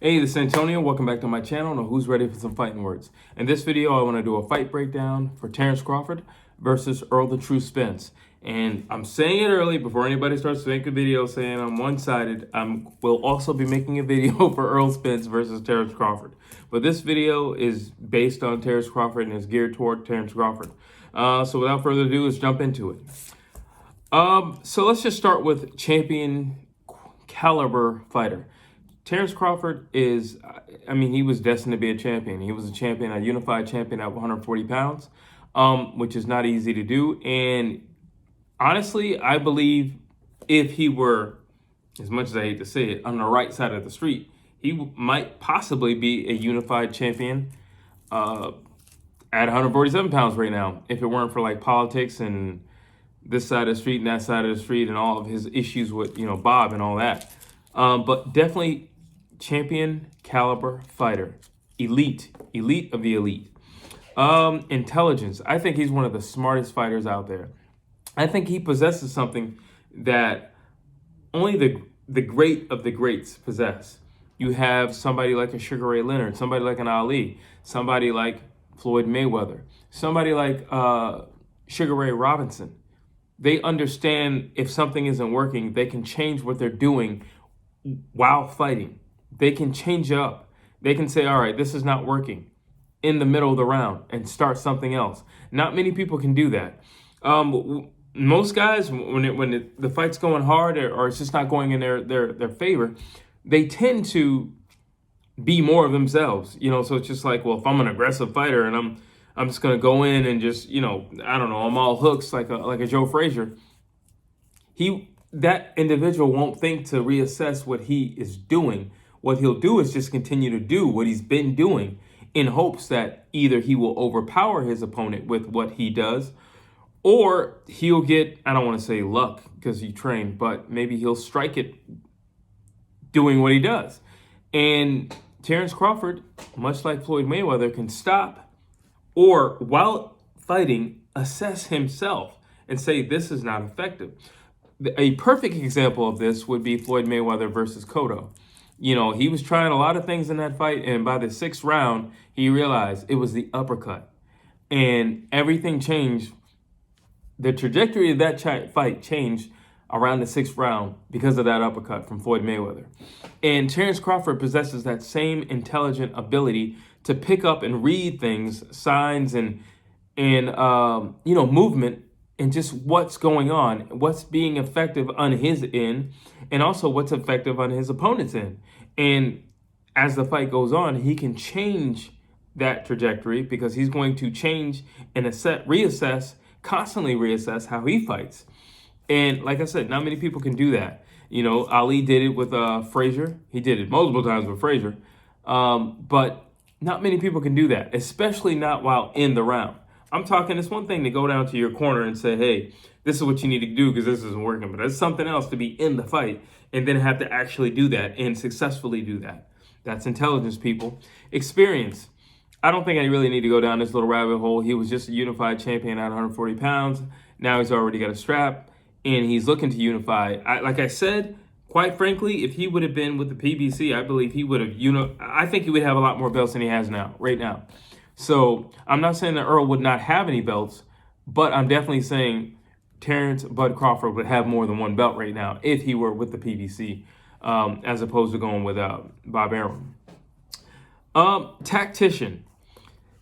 Hey, this is Antonio. Welcome back to my channel. Now, who's ready for some fighting words? In this video, I want to do a fight breakdown for Terence Crawford versus Errol the True Spence. And I'm saying it early before anybody starts to make a video saying I'm one-sided. We'll also be making a video for Errol Spence versus Terence Crawford. But this video is based on Terence Crawford and is geared toward Terence Crawford. So without further ado, let's jump into it. So let's just start with champion caliber fighter. Terence Crawford is, he was destined to be a champion. He was a champion, a unified champion at 140 pounds, which is not easy to do. And honestly, I believe if he were, as much as I hate to say it, on the right side of the street, he might possibly be a unified champion at 147 pounds right now, if it weren't for like politics and this side of the street and that side of the street and all of his issues with, Bob and all that. But definitely champion caliber fighter, elite of the elite. Intelligence. I think he's one of the smartest fighters out there. I think he possesses something that only the great of the greats possess. You have somebody like a Sugar Ray Leonard, somebody like an Ali, somebody like Floyd Mayweather, somebody like Sugar Ray Robinson. They understand if something isn't working, they can change what they're doing while fighting. They can change up. They can say, all right, this is not working in the middle of the round and start something else. Not many people can do that. Most guys, when the fight's going hard or it's just not going in their favor, they tend to be more of themselves. So it's just like, well, if I'm an aggressive fighter and I'm just going to go in and just, I don't know, I'm all hooks like a Joe Frazier. That individual won't think to reassess what he is doing. What he'll do is just continue to do what he's been doing in hopes that either he will overpower his opponent with what he does, or he'll get, I don't want to say luck because he trained, but maybe he'll strike it doing what he does. And Terence Crawford, much like Floyd Mayweather, can stop or while fighting, assess himself and say, this is not effective. A perfect example of this would be Floyd Mayweather versus Cotto. He was trying a lot of things in that fight, and by the 6th round, he realized it was the uppercut. And everything changed. The trajectory of that fight changed around the 6th round because of that uppercut from Floyd Mayweather. And Terence Crawford possesses that same intelligent ability to pick up and read things, signs and movement, and just what's going on, what's being effective on his end, and also what's effective on his opponent's end. And as the fight goes on, he can change that trajectory because he's going to change and constantly reassess how he fights. And like I said, not many people can do that. Ali did it with Frazier. He did it multiple times with Frazier. But not many people can do that, especially not while in the round. I'm talking, it's one thing to go down to your corner and say, hey, this is what you need to do because this isn't working. But it's something else to be in the fight and then have to actually do that and successfully do that. That's intelligence, people. Experience. I don't think I really need to go down this little rabbit hole. He was just a unified champion at 140 pounds. Now he's already got a strap and he's looking to unify. Like I said, quite frankly, if he would have been with the PBC, I believe he would have, I think he would have a lot more belts than he has now, right now. So I'm not saying that Errol would not have any belts, but I'm definitely saying Terence Bud Crawford would have more than one belt right now if he were with the PBC, as opposed to going with Bob Arum. Tactician.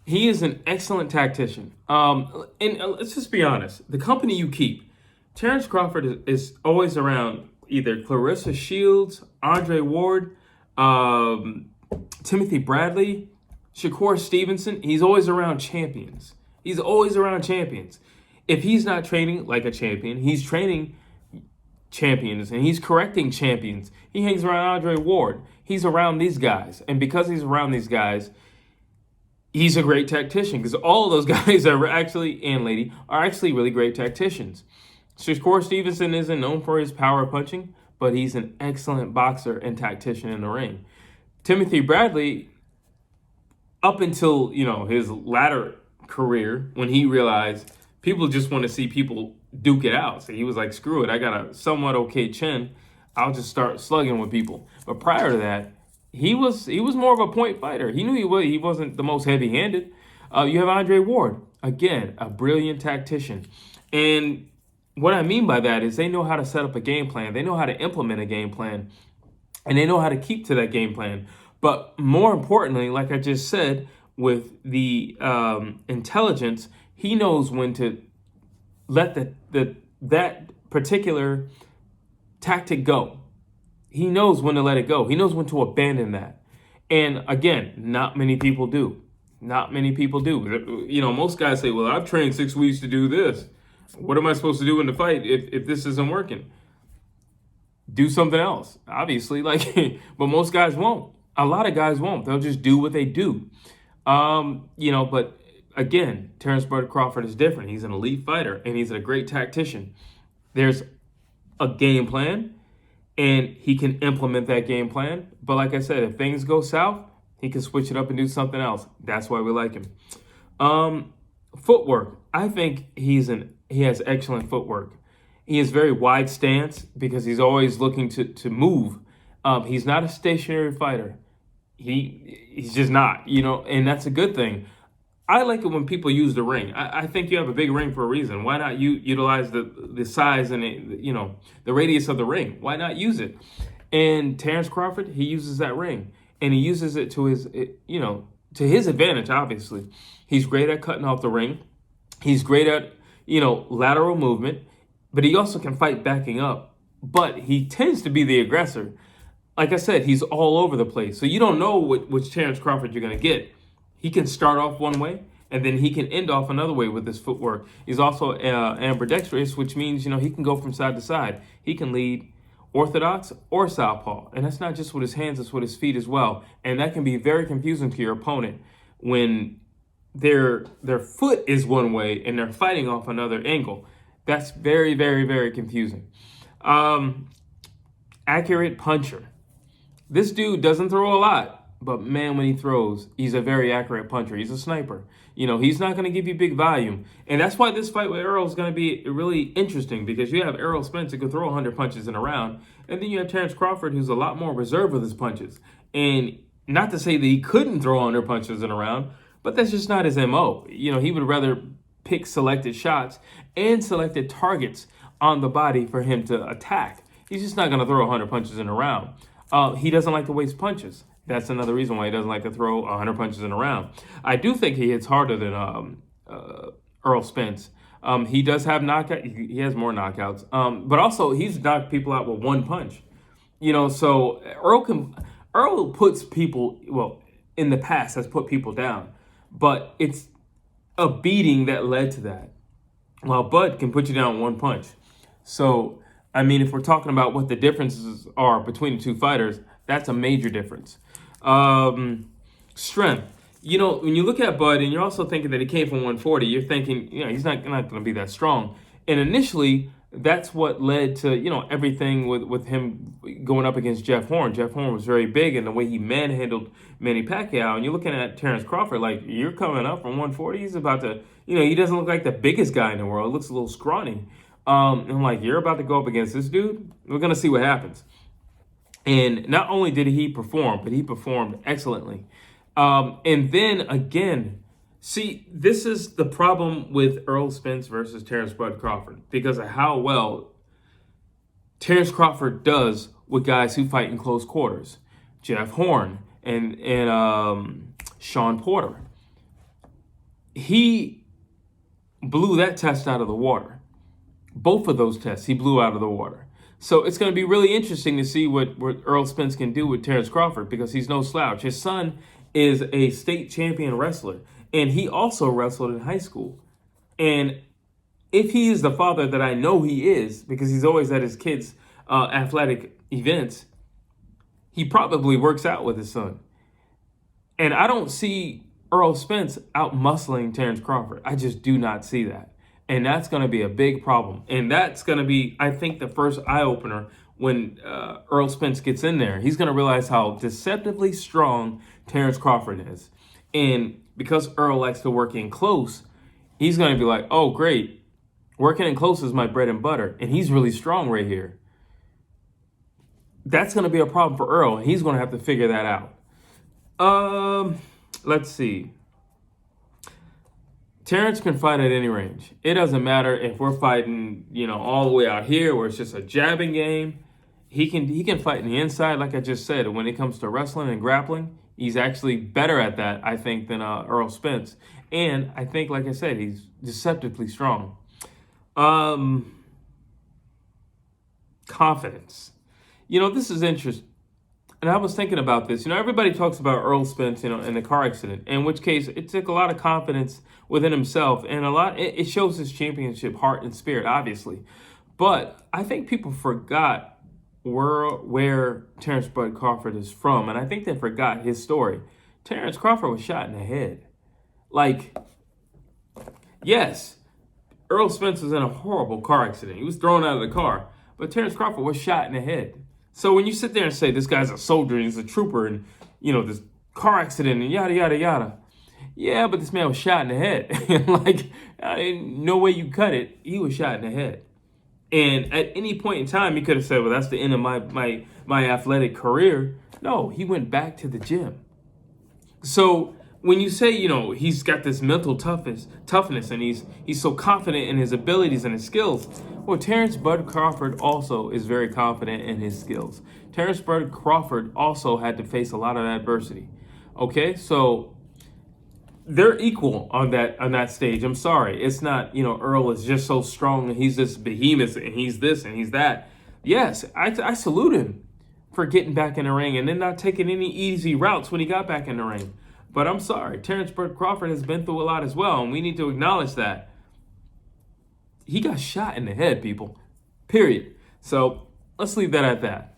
He is an excellent tactician. And let's just be honest. The company you keep, Terence Crawford is always around either Clarissa Shields, Andre Ward, Timothy Bradley, Shakur Stevenson. He's always around champions. He's always around champions. If he's not training like a champion, he's training champions and he's correcting champions. He hangs around Andre Ward. He's around these guys. And because he's around these guys, he's a great tactician because all of those guys are actually, and lady, are actually really great tacticians. Shakur Stevenson isn't known for his power punching, but he's an excellent boxer and tactician in the ring. Timothy Bradley, up until, his latter career, when he realized people just want to see people duke it out. So he was like, screw it, I got a somewhat okay chin. I'll just start slugging with people. But prior to that, he was more of a point fighter. He knew he wasn't the most heavy-handed. You have Andre Ward, again, a brilliant tactician. And what I mean by that is they know how to set up a game plan. They know how to implement a game plan, and they know how to keep to that game plan. But more importantly, like I just said, with the intelligence, he knows when to let that particular tactic go. He knows when to let it go. He knows when to abandon that. And again, not many people do. Not many people do. You know, most guys say, well, I've trained 6 weeks to do this. What am I supposed to do in the fight if this isn't working? Do something else, obviously. But most guys won't. A lot of guys won't. They'll just do what they do. But again, Terence Crawford is different. He's an elite fighter, and he's a great tactician. There's a game plan, and he can implement that game plan. But like I said, if things go south, he can switch it up and do something else. That's why we like him. Footwork. I think he has excellent footwork. He has very wide stance because he's always looking to move. He's not a stationary fighter. He's just not, and that's a good thing. I like it when people use the ring. I think you have a big ring for a reason. Why not utilize the size and the radius of the ring? Why not use it? And Terence Crawford, he uses that ring, and he uses it to his advantage. Obviously, he's great at cutting off the ring. He's great at lateral movement, but he also can fight backing up. But he tends to be the aggressor. Like I said, he's all over the place. So you don't know which Terence Crawford you're going to get. He can start off one way, and then he can end off another way with his footwork. He's also ambidextrous, which means, he can go from side to side. He can lead orthodox or southpaw. And that's not just with his hands, it's with his feet as well. And that can be very confusing to your opponent when their foot is one way and they're fighting off another angle. That's very, very, very confusing. Accurate puncher. This dude doesn't throw a lot, but man, when he throws, he's a very accurate puncher. He's a sniper. He's not going to give you big volume. And that's why this fight with Errol is going to be really interesting, because you have Errol Spences who can throw 100 punches in a round. And then you have Terence Crawford, who's a lot more reserved with his punches. And not to say that he couldn't throw 100 punches in a round, but that's just not his MO. He would rather pick selected shots and selected targets on the body for him to attack. He's just not going to throw 100 punches in a round. He doesn't like to waste punches. That's another reason why he doesn't like to throw 100 punches in a round. I do think he hits harder than Errol Spence. He does have knockout. He has more knockouts. But also, he's knocked people out with one punch. So Errol puts people, in the past has put people down. But it's a beating that led to that. While Bud can put you down with one punch. So, if we're talking about what the differences are between the two fighters, that's a major difference. Strength. When you look at Bud and you're also thinking that he came from 140, you're thinking, he's not going to be that strong. And initially, that's what led to, everything with him going up against Jeff Horn. Jeff Horn was very big, and the way he manhandled Manny Pacquiao. And you're looking at Terence Crawford, like, you're coming up from 140. He's about to, he doesn't look like the biggest guy in the world. He looks a little scrawny. And I'm like, you're about to go up against this dude? We're going to see what happens. And not only did he perform, but he performed excellently. And then again, see, this is the problem with Errol Spence versus Terence Crawford, because of how well Terence Crawford does with guys who fight in close quarters. Jeff Horn and Sean Porter. He blew that test out of the water. Both of those tests he blew out of the water. So it's going to be really interesting to see what Errol Spence can do with Terence Crawford, because he's no slouch. His son is a state champion wrestler, and he also wrestled in high school. And if he is the father that I know he is, because he's always at his kids' athletic events, he probably works out with his son. And I don't see Errol Spence out-muscling Terence Crawford. I just do not see that. And that's going to be a big problem. And that's going to be, I think, the first eye-opener when Errol Spence gets in there. He's going to realize how deceptively strong Terence Crawford is. And because Errol likes to work in close, he's going to be like, oh, great. Working in close is my bread and butter. And he's really strong right here. that's going to be a problem for Earl, and he's going to have to figure that out. Let's see. Terence can fight at any range. It doesn't matter if we're fighting, all the way out here where it's just a jabbing game. He can fight in the inside, like I just said. When it comes to wrestling and grappling, he's actually better at that, I think, than Errol Spence. And I think, like I said, he's deceptively strong. Confidence. This is interesting. And I was thinking about this. Everybody talks about Errol Spence, in the car accident, in which case it took a lot of confidence within himself, and it shows his championship heart and spirit, obviously. But I think people forgot where Terence Bud Crawford is from, and I think they forgot his story. Terence Crawford was shot in the head. Yes, Errol Spence was in a horrible car accident. He was thrown out of the car, but Terence Crawford was shot in the head. So when you sit there and say this guy's a soldier and he's a trooper and, this car accident and yada, yada, yada. Yeah, but this man was shot in the head. No way you cut it. He was shot in the head. And at any point in time, he could have said, well, that's the end of my athletic career. No, he went back to the gym. So when you say, he's got this mental toughness and he's so confident in his abilities and his skills, well, Terence Bud Crawford also is very confident in his skills. Terence Bud Crawford also had to face a lot of adversity. Okay, so they're equal on that stage. I'm sorry, it's not, Earl is just so strong and he's this behemoth and he's this and he's that. Yes, I salute him for getting back in the ring and then not taking any easy routes when he got back in the ring. But I'm sorry, Terence Bud Crawford has been through a lot as well, and we need to acknowledge that. He got shot in the head, people. Period. So let's leave that at that.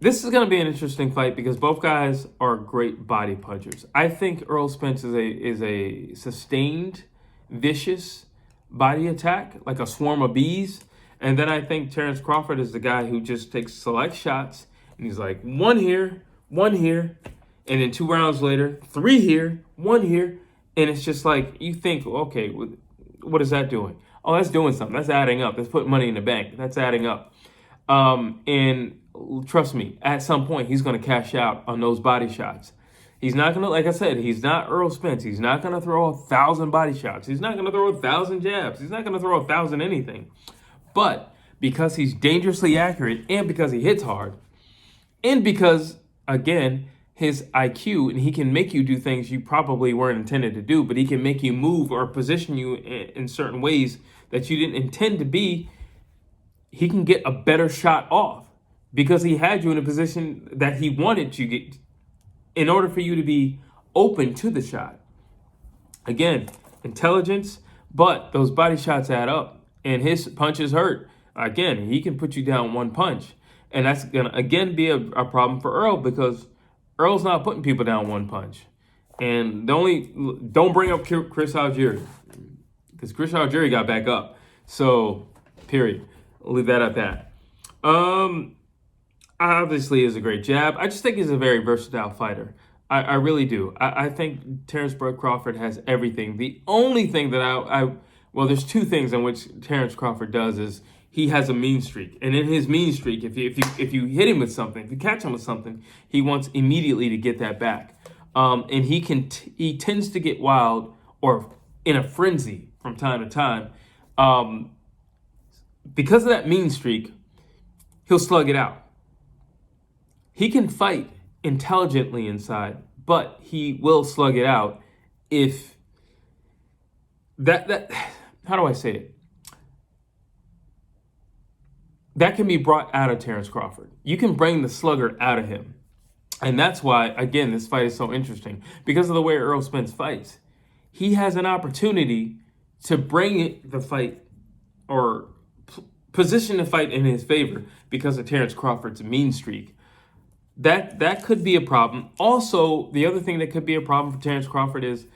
This is going to be an interesting fight because both guys are great body punchers. I think Errol Spence is a sustained, vicious body attack, like a swarm of bees. And then I think Terence Crawford is the guy who just takes select shots and he's like, one here, and then 2 rounds later, 3 here, 1 here. And it's just like, you think, okay, what is that doing? Oh, that's doing something. That's adding up. That's putting money in the bank. That's adding up. And trust me, at some point, he's going to cash out on those body shots. He's not going to, like I said, he's not Errol Spence. He's not going to throw 1,000 body shots. He's not going to throw 1,000 jabs. He's not going to throw 1,000 anything. But because he's dangerously accurate and because he hits hard and because, again, his IQ, and he can make you do things you probably weren't intended to do, but he can make you move or position you in certain ways that you didn't intend to be, he can get a better shot off because he had you in a position that he wanted you to get in order for you to be open to the shot. Again, intelligence, but those body shots add up and his punches hurt. Again, he can put you down 1 punch. And that's going to, again, be a problem for Earl because Earl's not putting people down 1 punch. And don't bring up Chris Algieri because Chris Algieri got back up. So, period. I'll leave that at that. Obviously is a great jab. I just think he's a very versatile fighter. I really do. I think Terence Bud Crawford has everything. The only thing that well, there's 2 things in which Terence Crawford does is he has a mean streak. And in his mean streak, if you hit him with something, if you catch him with something, he wants immediately to get that back. And he tends to get wild or in a frenzy from time to time. Because of that mean streak, he'll slug it out. He can fight intelligently inside, but he will slug it out if that how do I say it? That can be brought out of Terence Crawford. You can bring the slugger out of him. And that's why, again, this fight is so interesting. Because of the way Errol Spence fights, he has an opportunity to bring the fight or position the fight in his favor because of Terence Crawford's mean streak. That could be a problem. Also, the other thing that could be a problem for Terence Crawford is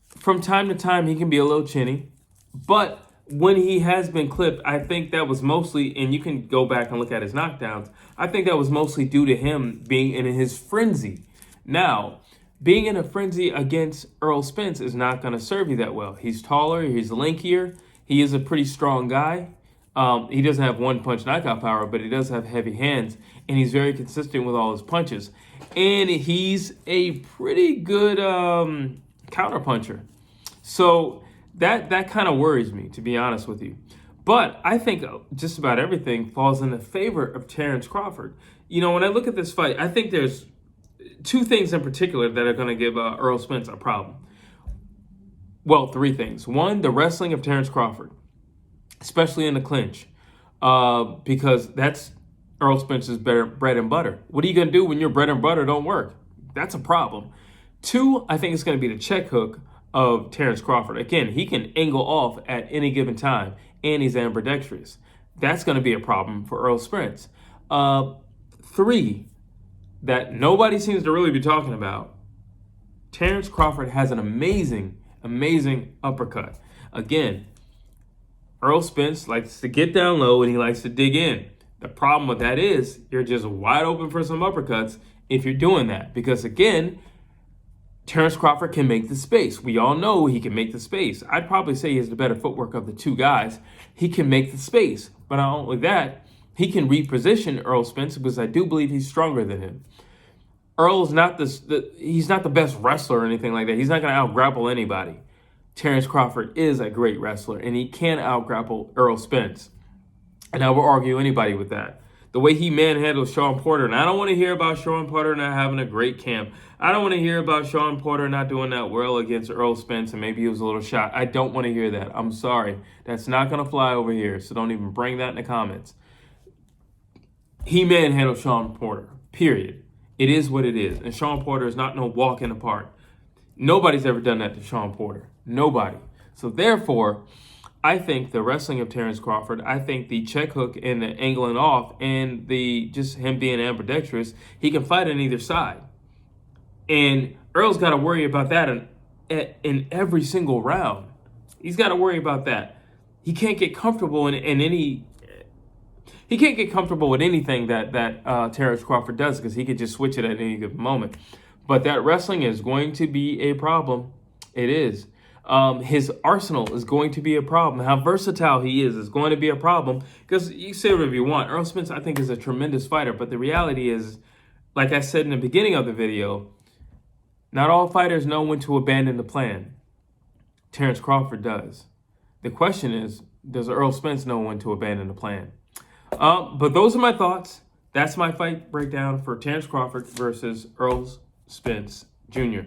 from time to time, he can be a little chinny. But when he has been clipped, I think that was mostly, and you can go back and look at his knockdowns, I think that was mostly due to him being in his frenzy. Now, being in a frenzy against Errol Spence is not going to serve you that well. He's taller, he's lankier, he is a pretty strong guy. He doesn't have one-punch knockout power, but he does have heavy hands, and he's very consistent with all his punches. And he's a pretty good counterpuncher. So that kind of worries me, to be honest with you. But I think just about everything falls in the favor of Terence Crawford. You know, when I look at this fight, I think there's two things in particular that are going to give Errol Spence a problem. Well, three things. One, the wrestling of Terence Crawford, especially in the clinch, because that's Errol Spence's bread and butter. What are you going to do when your bread and butter don't work? That's a problem. Two, I think it's going to be the check hook of Terence Crawford. Again, he can angle off at any given time, and he's ambidextrous. That's going to be a problem for Errol Spence. Three, that nobody seems to really be talking about. Terence Crawford has an amazing uppercut. Again, Errol Spence likes to get down low and he likes to dig in. The problem with that is you're just wide open for some uppercuts if you're doing that. Because again, Terence Crawford can make the space. We all know he can make the space. I'd probably say he has the better footwork of the two guys. He can make the space. But not only that, he can reposition Errol Spence because I do believe he's stronger than him. Earl's not he's not the best wrestler or anything like that. He's not going to out-grapple anybody. Terence Crawford is a great wrestler, and he can out-grapple Errol Spence. And I will argue anybody with that. The way he manhandled Shawn Porter, and I don't want to hear about Shawn Porter not having a great camp. I don't want to hear about Shawn Porter not doing that well against Errol Spence, and maybe he was a little shot. I don't want to hear that. I'm sorry. That's not going to fly over here, so don't even bring that in the comments. He manhandled Shawn Porter, period. It is what it is. And Shawn Porter is not no walk in the park. Nobody's ever done that to Shawn Porter. Nobody. So therefore, I think the wrestling of Terence Crawford, I think the check hook and the angling off and the just him being ambidextrous, he can fight on either side. And Earl's got to worry about that in every single round. He's got to worry about that. He can't get comfortable in any... He can't get comfortable with anything that Terence Crawford does because he could just switch it at any given moment. But that wrestling is going to be a problem. It is. His arsenal is going to be a problem. How versatile he is going to be a problem because you say whatever you want. Errol Spence, I think, is a tremendous fighter. But the reality is, like I said in the beginning of the video, not all fighters know when to abandon the plan. Terence Crawford does. The question is, does Errol Spence know when to abandon the plan? But those are my thoughts. That's my fight breakdown for Terence Crawford versus Errol Spence Jr.